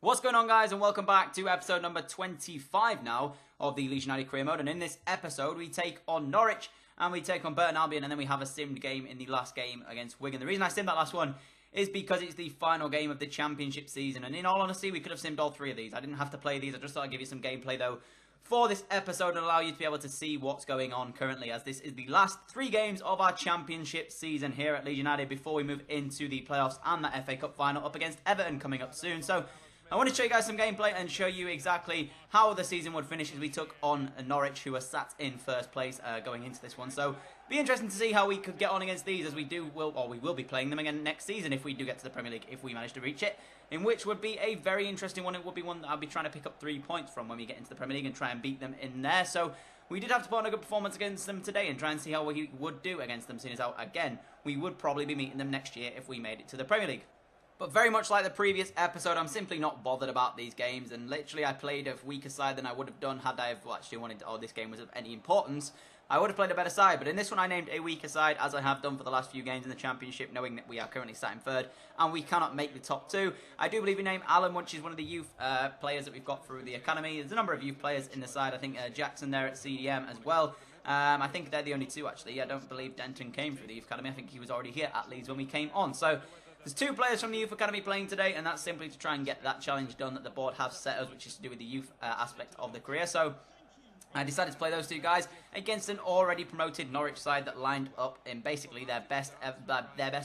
What's going on, guys, and welcome back to episode number 25 now of the Leeds United career mode. And in this episode we take on Norwich and we take on Burton Albion, and then we have a simmed game in the last game against Wigan. The reason I simmed that last one is because it's the final game of the championship season, and in all honesty we could have simmed all three of these. I didn't have to play these. I just thought I'd give you some gameplay though for this episode and allow you to be able to see what's going on currently, as this is the last three games of our championship season here at Leeds United before we move into the playoffs and the FA Cup final up against Everton coming up soon. So I want to show you guys some gameplay and show you exactly how the season would finish as we took on Norwich, who are sat in first place going into this one. So be interesting to see how we could get on against these, as we will be playing them again next season if we do get to the Premier League, if we manage to reach it, in which would be a very interesting one. It would be one that I'll be trying to pick up 3 points from when we get into the Premier League and try and beat them in there. So we did have to put on a good performance against them today and try and see how we would do against them, seeing as how, again, we would probably be meeting them next year if we made it to the Premier League. But very much like the previous episode, I'm simply not bothered about these games, and literally I played a weaker side than I would have done had I actually wanted to, this game was of any importance. I would have played a better side, but in this one I named a weaker side, as I have done for the last few games in the Championship, knowing that we are currently sat in third, and we cannot make the top two. I do believe we named Alan, which is one of the youth players that we've got through the academy. There's a number of youth players in the side. I think Jackson there at CDM as well. I think they're the only two, actually. I don't believe Denton came through the youth academy. I think he was already here at Leeds when we came on. So there's 2 players from the Youth Academy playing today, and that's simply to try and get that challenge done that the board have set us, which is to do with the youth aspect of the career. So I decided to play those 2 guys against an already promoted Norwich side that lined up in basically their best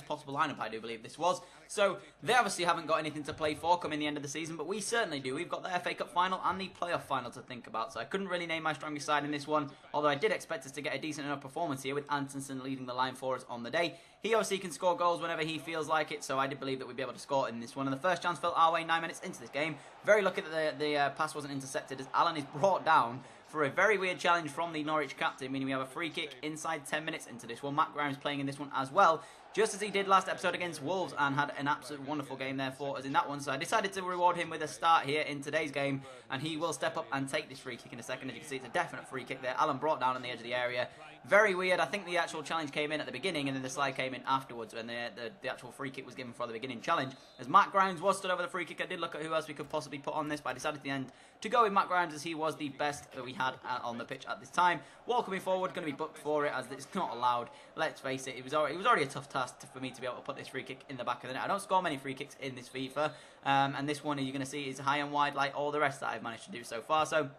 possible lineup, I do believe this was. So they obviously haven't got anything to play for coming the end of the season, but we certainly do. We've got the FA Cup final and the playoff final to think about, so I couldn't really name my strongest side in this one, although I did expect us to get a decent enough performance here with Antonsen leading the line for us on the day. He obviously can score goals whenever he feels like it, so I did believe that we'd be able to score in this one. And the first chance fell our way 9 minutes into this game. Very lucky that the pass wasn't intercepted, as Alan is brought down for a very weird challenge from the Norwich captain, meaning we have a free kick inside 10 minutes into this one. Matt Grimes playing in this one as well, just as he did last episode against Wolves, and had an absolute wonderful game there for us in that one. So I decided to reward him with a start here in today's game, and he will step up and take this free kick in a second. As you can see, it's a definite free kick there. Alan brought down on the edge of the area. Very weird. I think the actual challenge came in at the beginning, and then the slide came in afterwards, when the actual free kick was given for the beginning challenge. As Matt Grimes was stood over the free kick, I did look at who else we could possibly put on this, but I decided at the end to go with Matt Grimes, as he was the best that we had on the pitch at this time. Wall coming forward, going to be booked for it, as it's not allowed. Let's face it, it was already a tough task for me to be able to put this free kick in the back of the net. I don't score many free kicks in this FIFA, and this one, you're going to see, is high and wide like all the rest that I've managed to do so far. So,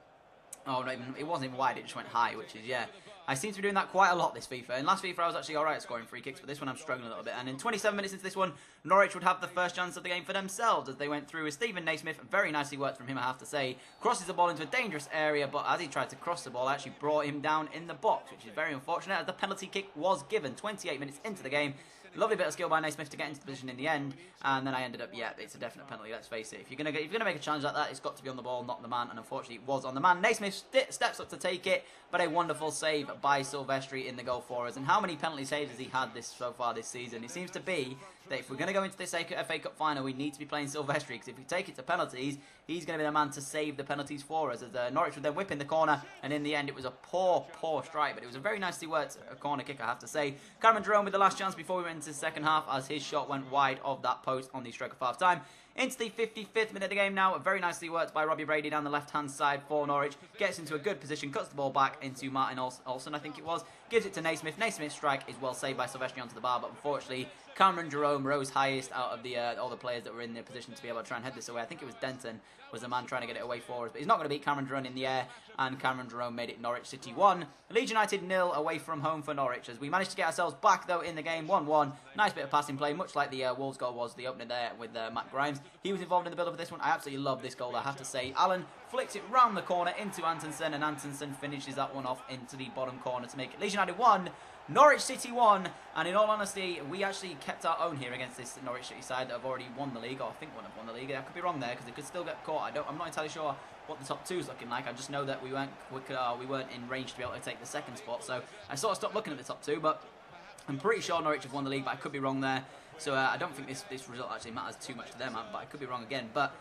oh, no, it wasn't even wide, it just went high, which is, yeah, I seem to be doing that quite a lot this FIFA. In last FIFA I was actually alright at scoring free kicks, but this one I'm struggling a little bit. And in 27 minutes into this one, Norwich would have the first chance of the game for themselves, as they went through with Stephen Naismith. Very nicely worked from him, I have to say. Crosses the ball into a dangerous area, but as he tried to cross the ball, I actually brought him down in the box, which is very unfortunate, as the penalty kick was given 28 minutes into the game. Lovely bit of skill by Naismith to get into the position in the end, and then I ended up, yeah, it's a definite penalty, let's face it. If you're gonna make a challenge like that, it's got to be on the ball, not the man, and unfortunately it was on the man. Naismith steps up to take it, but a wonderful save by Silvestri in the goal for us. And how many penalty saves has he had so far this season? It seems to be that if we're going to go into this FA Cup final, we need to be playing Silvestri, because if we take it to penalties, he's going to be the man to save the penalties for us, as Norwich would then whip in the corner, and in the end it was a poor strike, but it was a very nicely worked corner kick, I have to say. Cameron Jerome with the last chance before we went into the second half, as his shot went wide of that post on the stroke of half time. Into the 55th minute of the game now, very nicely worked by Robbie Brady down the left-hand side for Norwich. Gets into a good position, cuts the ball back into Martin Olsen, I think it was. Gives it to Naismith. Naismith's strike is well saved by Silvestri onto the bar, but unfortunately, Cameron Jerome rose highest out of the all the players that were in the position to be able to try and head this away. I think it was Denton was the man trying to get it away for us, but he's not going to beat Cameron Jerome in the air, and Cameron Jerome made it Norwich City 1. Leeds United 0 away from home for Norwich, as we managed to get ourselves back, though, in the game 1-1. Nice bit of passing play, much like the Wolves goal was the opener there with Matt Grimes. He was involved in the build-up of this one. I absolutely love this goal, I have to say. Alan flicks it round the corner into Antonsen, and Antonsen finishes that one off into the bottom corner to make it Leeds United 1, Norwich City 1, and in all honesty, we actually kept our own here against this Norwich City side that have already won the league, or I think one have won the league. I could be wrong there, because it could still get caught. I'm not entirely sure what the top 2 is looking like. I just know that we weren't in range to be able to take the second spot, so I sort of stopped looking at the top 2, but I'm pretty sure Norwich have won the league, but I could be wrong there. So I don't think this result actually matters too much to them, but I could be wrong again. But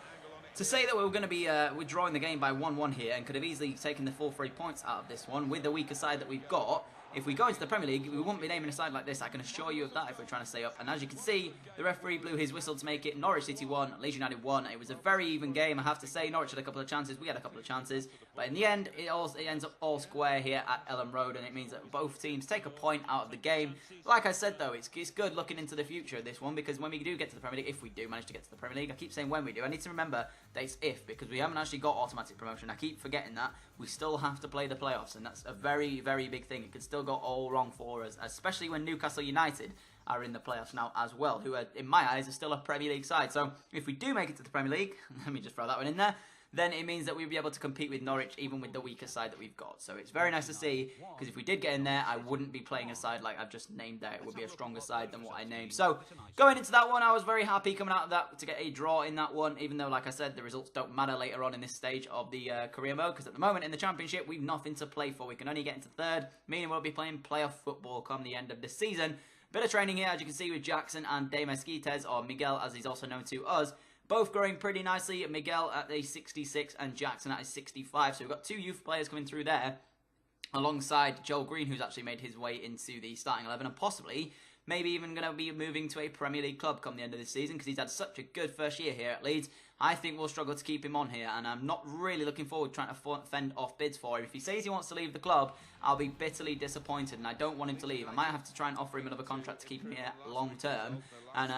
to say that we were going to be withdrawing the game by 1-1 here, and could have easily taken the full 3 points out of this one with the weaker side that we've got, if we go into the Premier League, we wouldn't be naming a side like this. I can assure you of that if we're trying to stay up. And as you can see, the referee blew his whistle to make it. Norwich City won, Leeds United won. It was a very even game, I have to say. Norwich had a couple of chances, we had a couple of chances. But in the end, it ends up all square here at Elland Road, and it means that both teams take a point out of the game. Like I said, though, it's good looking into the future of this one, because when we do get to the Premier League, if we do manage to get to the Premier League, I keep saying when we do, I need to remember that it's if, because we haven't actually got automatic promotion. I keep forgetting that. We still have to play the playoffs, and that's a very, very big thing. It could still go all wrong for us, especially when Newcastle United are in the playoffs now as well, who are, in my eyes, are still a Premier League side. So if we do make it to the Premier League, let me just throw that one in there, then it means that we'll be able to compete with Norwich, even with the weaker side that we've got. So it's very nice to see, because if we did get in there, I wouldn't be playing a side like I've just named there. It would be a stronger side than what I named. So going into that one, I was very happy coming out of that to get a draw in that one, even though, like I said, the results don't matter later on in this stage of the career mode, because at the moment in the Championship, we've nothing to play for. We can only get into third, meaning we'll be playing playoff football come the end of this season. Bit of training here, as you can see, with Jackson and De Mesquites, or Miguel, as he's also known to us. Both growing pretty nicely. Miguel at a 66 and Jackson at a 65. So we've got two youth players coming through there, alongside Joel Green, who's actually made his way into the starting 11, and possibly maybe even going to be moving to a Premier League club come the end of this season, because he's had such a good first year here at Leeds. I think we'll struggle to keep him on here, and I'm not really looking forward to trying to fend off bids for him. If he says he wants to leave the club, I'll be bitterly disappointed, and I don't want him to leave. I might have to try and offer him another contract to keep him here long term, and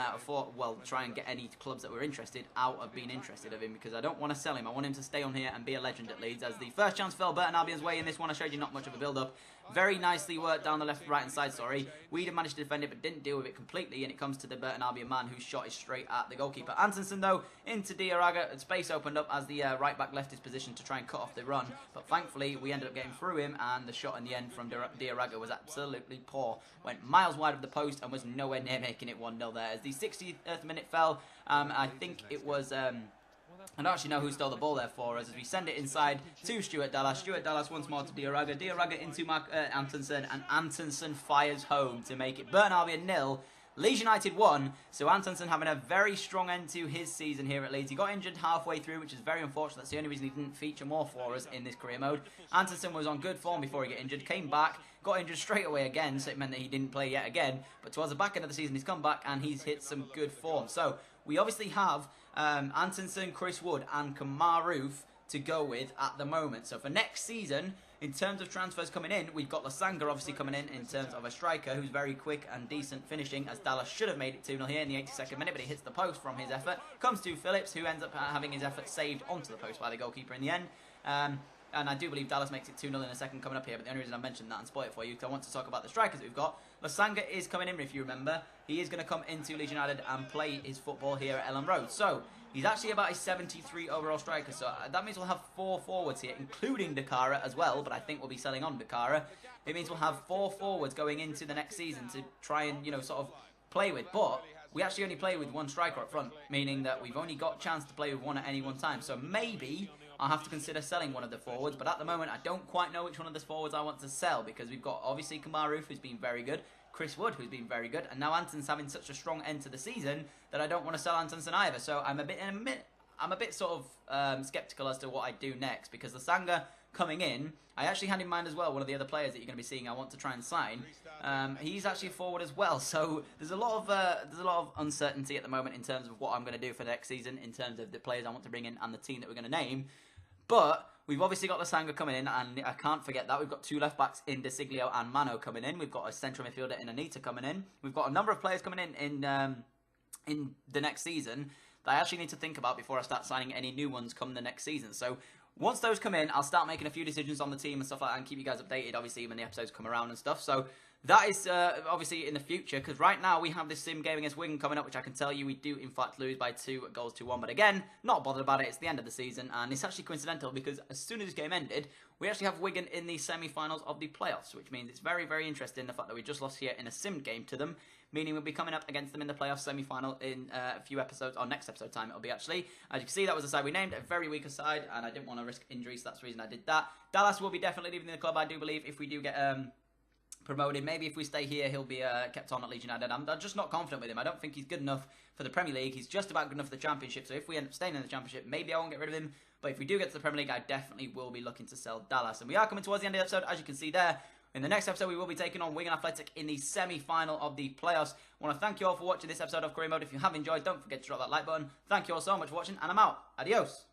try and get any clubs that were interested out of being interested of him, because I don't want to sell him. I want him to stay on here and be a legend at Leeds. As the first chance fell Burton Albion's way in this one, I showed you not much of a build-up. Very nicely worked down the right-hand side, sorry. Weedon managed to defend it, but didn't deal with it completely, and it comes to the Burton Albion man, whose shot is straight at the goalkeeper. Antonsen, though, into Diarraga. Space opened up as the right-back left his position to try and cut off the run, but thankfully, we ended up getting through him, and the shot in the end from Diarraga was absolutely poor. Went miles wide of the post and was nowhere near making it 1-0 there. As the 60th minute fell, I think it was... I don't actually know who stole the ball there for us, as we send it inside to Stuart Dallas. Stuart Dallas once more to Diarraga. Diarraga into Antonsen, and Antonsen fires home to make it Burton Albion 0, Leeds United 1. So Antonsen having a very strong end to his season here at Leeds. He got injured halfway through, which is very unfortunate. That's the only reason he didn't feature more for us in this career mode. Antonsen was on good form before he got injured, came back, got injured straight away again, so it meant that he didn't play yet again. But towards the back end of the season, he's come back and he's hit some good form. So we obviously have Antonsen, Chris Wood and Kamaru to go with at the moment. So for next season, in terms of transfers coming in, we've got Lasanga obviously coming in terms of a striker who's very quick and decent finishing, as Dallas should have made it 2-0 here in the 82nd minute, but he hits the post from his effort. Comes to Phillips, who ends up having his effort saved onto the post by the goalkeeper in the end. And I do believe Dallas makes it 2-0 in a second coming up here, but the only reason I mentioned that and spoil it for you because I want to talk about the strikers that we've got. Lasanga is coming in, if you remember. He is going to come into Leeds United and play his football here at Elland Road. So, he's actually about a 73 overall striker, so that means we'll have 4 forwards here, including Dakara as well, but I think we'll be selling on Dakara. It means we'll have 4 forwards going into the next season to try and, sort of play with, but we actually only play with 1 striker up front, meaning that we've only got a chance to play with 1 at any one time. So maybe I'll have to consider selling one of the forwards, but at the moment I don't quite know which one of the forwards I want to sell, because we've got obviously Kamaru, who's been very good, Chris Wood, who's been very good, and now Anton's having such a strong end to the season that I don't want to sell Antonsen either. So I'm a bit sort of skeptical as to what I do next, because Lasanga coming in, I actually had in mind as well one of the other players that you're going to be seeing I want to try and sign. He's actually a forward as well, so there's a lot of uncertainty at the moment in terms of what I'm going to do for next season in terms of the players I want to bring in and the team that we're going to name. But we've obviously got Lasanga coming in, and I can't forget that. We've got 2 left-backs in De Siglio and Mano coming in. We've got a central midfielder in Anita coming in. We've got a number of players coming in the next season that I actually need to think about before I start signing any new ones come the next season. So once those come in, I'll start making a few decisions on the team and stuff like that and keep you guys updated, obviously, when the episodes come around and stuff. So that is obviously in the future, because right now we have this sim game against Wigan coming up, which I can tell you we do in fact lose by 2-1. But again, not bothered about it. It's the end of the season, and it's actually coincidental because as soon as this game ended, we actually have Wigan in the semi-finals of the playoffs, which means it's very, very interesting the fact that we just lost here in a sim game to them, meaning we'll be coming up against them in the playoff semi-final in a few episodes, or next episode time it'll be actually. As you can see, that was the side we named, a very weaker side, and I didn't want to risk injury, so that's the reason I did that. Dallas will be definitely leaving the club, I do believe, if we do get promoted. Maybe if we stay here, he'll be kept on at Leeds United. I'm just not confident with him. I don't think he's good enough for the Premier League. He's just about good enough for the Championship, so if we end up staying in the Championship, maybe I won't get rid of him. But if we do get to the Premier League, I definitely will be looking to sell Dallas. And we are coming towards the end of the episode, as you can see there. In the next episode, we will be taking on Wigan Athletic in the semi-final of the playoffs. I want to thank you all for watching this episode of Career Mode. If you have enjoyed, don't forget to drop that like button. Thank you all so much for watching, and I'm out. Adios.